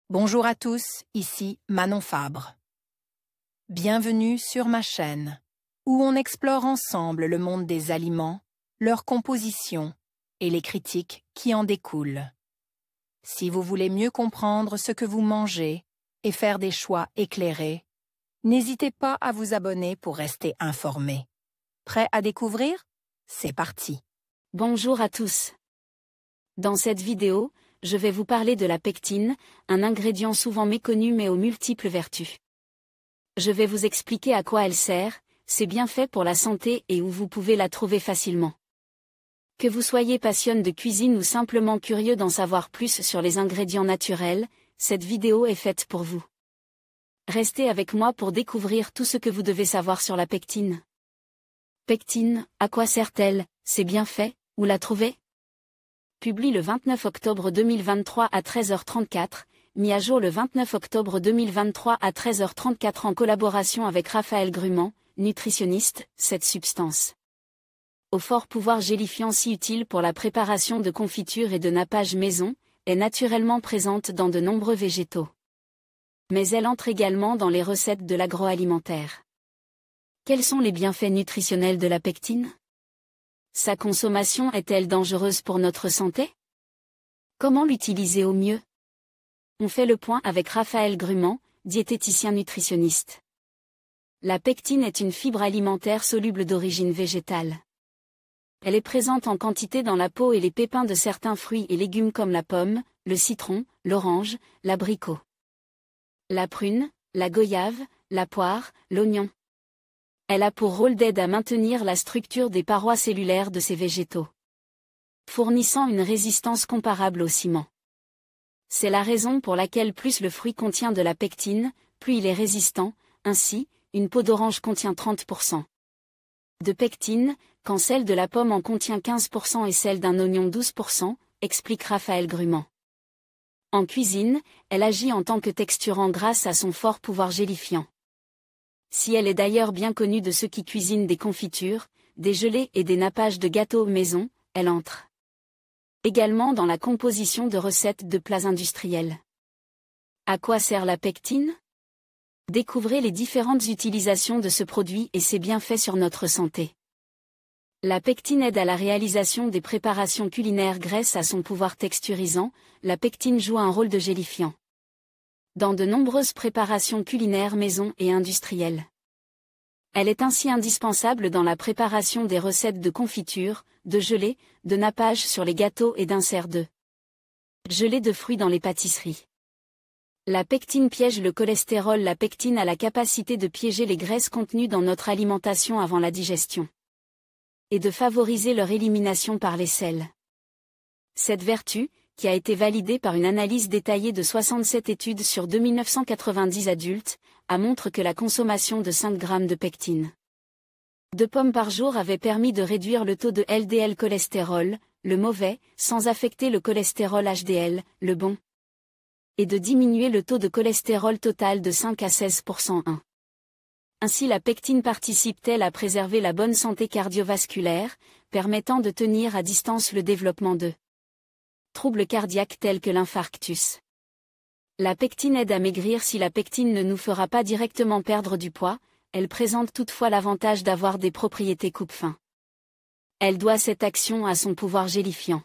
Bonjour à tous, ici Manon Fabre. Bienvenue sur ma chaîne, où on explore ensemble le monde des aliments, leur composition et les critiques qui en découlent. Si vous voulez mieux comprendre ce que vous mangez et faire des choix éclairés, n'hésitez pas à vous abonner pour rester informé. Prêt à découvrir? C'est parti! Bonjour à tous. Dans cette vidéo, je vais vous parler de la pectine, un ingrédient souvent méconnu mais aux multiples vertus. Je vais vous expliquer à quoi elle sert, ses bienfaits pour la santé et où vous pouvez la trouver facilement. Que vous soyez passionné de cuisine ou simplement curieux d'en savoir plus sur les ingrédients naturels, cette vidéo est faite pour vous. Restez avec moi pour découvrir tout ce que vous devez savoir sur la pectine. Pectine, à quoi sert-elle, ses bienfaits, où la trouver? Publié le 29 octobre 2023 à 13h34, mis à jour le 29 octobre 2023 à 13h34 en collaboration avec Raphaël Grument, nutritionniste. Cette substance au fort pouvoir gélifiant si utile pour la préparation de confitures et de nappage maison, est naturellement présente dans de nombreux végétaux. Mais elle entre également dans les recettes de l'agroalimentaire. Quels sont les bienfaits nutritionnels de la pectine? Sa consommation est-elle dangereuse pour notre santé? Comment l'utiliser au mieux? On fait le point avec Raphaël Grument, diététicien nutritionniste. La pectine est une fibre alimentaire soluble d'origine végétale. Elle est présente en quantité dans la peau et les pépins de certains fruits et légumes comme la pomme, le citron, l'orange, l'abricot, la prune, la goyave, la poire, l'oignon. Elle a pour rôle d'aide à maintenir la structure des parois cellulaires de ces végétaux, fournissant une résistance comparable au ciment. C'est la raison pour laquelle plus le fruit contient de la pectine, plus il est résistant. Ainsi, une peau d'orange contient 30% de pectine, quand celle de la pomme en contient 15% et celle d'un oignon 12%, explique Raphaël Grument. En cuisine, elle agit en tant que texturant grâce à son fort pouvoir gélifiant. Si elle est d'ailleurs bien connue de ceux qui cuisinent des confitures, des gelées et des nappages de gâteaux maison, elle entre également dans la composition de recettes de plats industriels. À quoi sert la pectine? Découvrez les différentes utilisations de ce produit et ses bienfaits sur notre santé. La pectine aide à la réalisation des préparations culinaires grâce à son pouvoir texturisant. La pectine joue un rôle de gélifiant dans de nombreuses préparations culinaires maison et industrielles. Elle est ainsi indispensable dans la préparation des recettes de confiture, de gelée, de nappage sur les gâteaux et d'insert de gelée de fruits dans les pâtisseries. La pectine piège le cholestérol. La pectine a la capacité de piéger les graisses contenues dans notre alimentation avant la digestion et de favoriser leur élimination par les selles. Cette vertu, qui a été validée par une analyse détaillée de 67 études sur 2990 adultes, montre que la consommation de 5 grammes de pectine de pommes par jour avait permis de réduire le taux de LDL cholestérol, le mauvais, sans affecter le cholestérol HDL, le bon, et de diminuer le taux de cholestérol total de 5 à 16%. Ainsi la pectine participe-t-elle à préserver la bonne santé cardiovasculaire, permettant de tenir à distance le développement de troubles cardiaques tels que l'infarctus. La pectine aide à maigrir. Si la pectine ne nous fera pas directement perdre du poids, elle présente toutefois l'avantage d'avoir des propriétés coupe-faim. Elle doit cette action à son pouvoir gélifiant.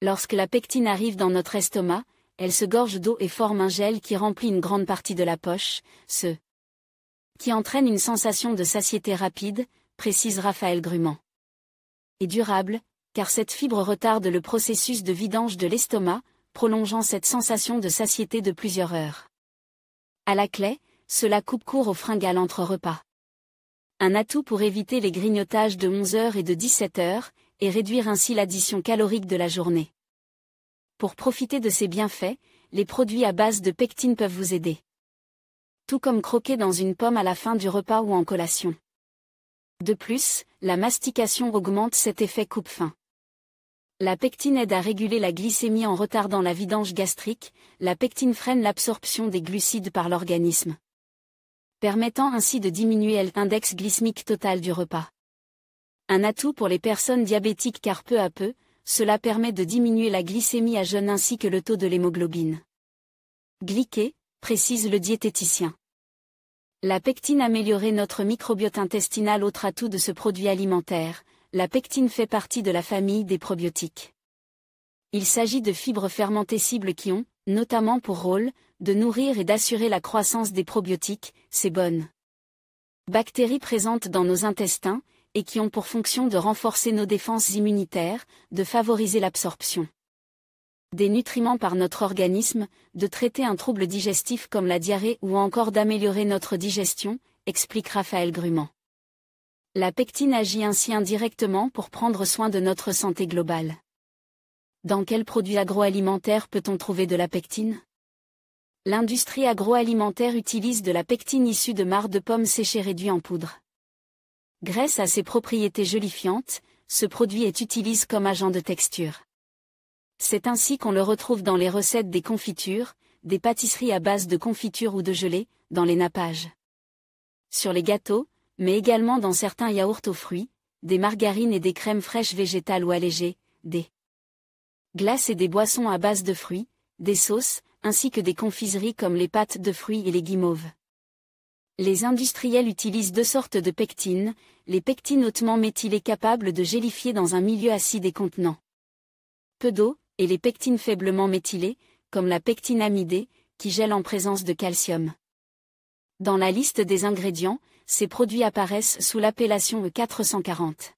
Lorsque la pectine arrive dans notre estomac, elle se gorge d'eau et forme un gel qui remplit une grande partie de la poche, ce qui entraîne une sensation de satiété rapide, précise Raphaël Grument. Et durable, car cette fibre retarde le processus de vidange de l'estomac, prolongeant cette sensation de satiété de plusieurs heures. À la clé, cela coupe court aux fringales entre repas. Un atout pour éviter les grignotages de 11h et de 17h, et réduire ainsi l'addition calorique de la journée. Pour profiter de ces bienfaits, les produits à base de pectine peuvent vous aider. Tout comme croquer dans une pomme à la fin du repas ou en collation. De plus, la mastication augmente cet effet coupe-faim. La pectine aide à réguler la glycémie en retardant la vidange gastrique. La pectine freine l'absorption des glucides par l'organisme, permettant ainsi de diminuer l'index glycémique total du repas. Un atout pour les personnes diabétiques car peu à peu, cela permet de diminuer la glycémie à jeûne ainsi que le taux de l'hémoglobine. Glyquée, précise le diététicien. La pectine améliorait notre microbiote intestinal. Autre atout de ce produit alimentaire, la pectine fait partie de la famille des probiotiques. Il s'agit de fibres fermentées cibles qui ont, notamment pour rôle, de nourrir et d'assurer la croissance des probiotiques, ces bonnes bactéries présentes dans nos intestins, et qui ont pour fonction de renforcer nos défenses immunitaires, de favoriser l'absorption des nutriments par notre organisme, de traiter un trouble digestif comme la diarrhée ou encore d'améliorer notre digestion, explique Raphaël Grument. La pectine agit ainsi indirectement pour prendre soin de notre santé globale. Dans quels produits agroalimentaires peut-on trouver de la pectine ? L'industrie agroalimentaire utilise de la pectine issue de marcs de pommes séchées réduits en poudre. Grâce à ses propriétés jolifiantes, ce produit est utilisé comme agent de texture. C'est ainsi qu'on le retrouve dans les recettes des confitures, des pâtisseries à base de confiture ou de gelée, dans les nappages, sur les gâteaux, mais également dans certains yaourts aux fruits, des margarines et des crèmes fraîches végétales ou allégées, des glaces et des boissons à base de fruits, des sauces, ainsi que des confiseries comme les pâtes de fruits et les guimauves. Les industriels utilisent deux sortes de pectines, les pectines hautement méthylées capables de gélifier dans un milieu acide et contenant peu d'eau, et les pectines faiblement méthylées, comme la pectine amidée, qui gèle en présence de calcium. Dans la liste des ingrédients, ces produits apparaissent sous l'appellation E440.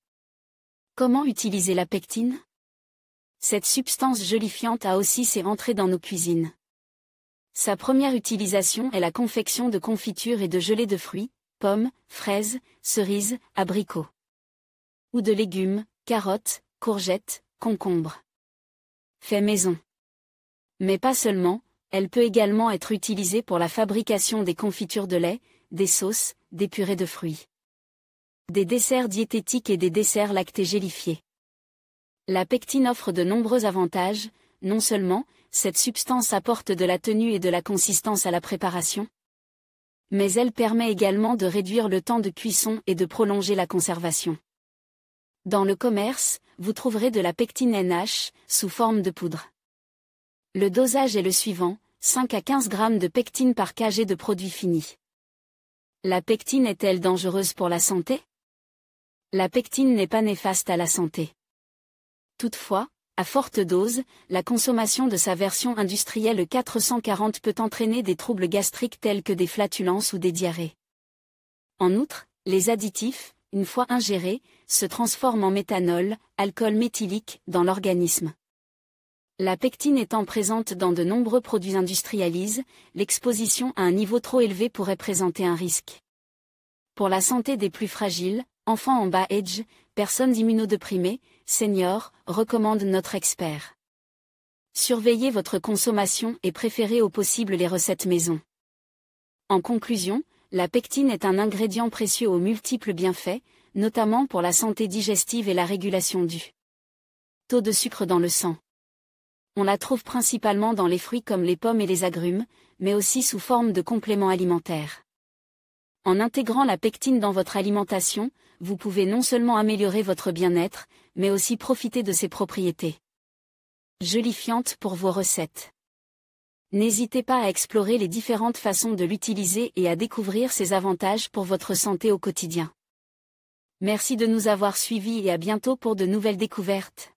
Comment utiliser la pectine ? Cette substance jolifiante a aussi ses entrées dans nos cuisines. Sa première utilisation est la confection de confitures et de gelées de fruits, pommes, fraises, cerises, abricots. Ou de légumes, carottes, courgettes, concombres. Fait maison. Mais pas seulement, elle peut également être utilisée pour la fabrication des confitures de lait, des sauces, des purées de fruits, des desserts diététiques et des desserts lactés gélifiés. La pectine offre de nombreux avantages. Non seulement, cette substance apporte de la tenue et de la consistance à la préparation, mais elle permet également de réduire le temps de cuisson et de prolonger la conservation. Dans le commerce, vous trouverez de la pectine NH, sous forme de poudre. Le dosage est le suivant, 5 à 15 grammes de pectine par kg de produit fini. La pectine est-elle dangereuse pour la santé ? La pectine n'est pas néfaste à la santé. Toutefois, à forte dose, la consommation de sa version industrielle 440 peut entraîner des troubles gastriques tels que des flatulences ou des diarrhées. En outre, les additifs, une fois ingérés, se transforment en méthanol, alcool méthylique, dans l'organisme. La pectine étant présente dans de nombreux produits industrialisés, l'exposition à un niveau trop élevé pourrait présenter un risque. Pour la santé des plus fragiles, enfants en bas âge, personnes immunodéprimées, seniors, recommande notre expert. Surveillez votre consommation et préférez au possible les recettes maison. En conclusion, la pectine est un ingrédient précieux aux multiples bienfaits, notamment pour la santé digestive et la régulation du taux de sucre dans le sang. On la trouve principalement dans les fruits comme les pommes et les agrumes, mais aussi sous forme de compléments alimentaires. En intégrant la pectine dans votre alimentation, vous pouvez non seulement améliorer votre bien-être, mais aussi profiter de ses propriétés jolifiantes pour vos recettes. N'hésitez pas à explorer les différentes façons de l'utiliser et à découvrir ses avantages pour votre santé au quotidien. Merci de nous avoir suivis et à bientôt pour de nouvelles découvertes.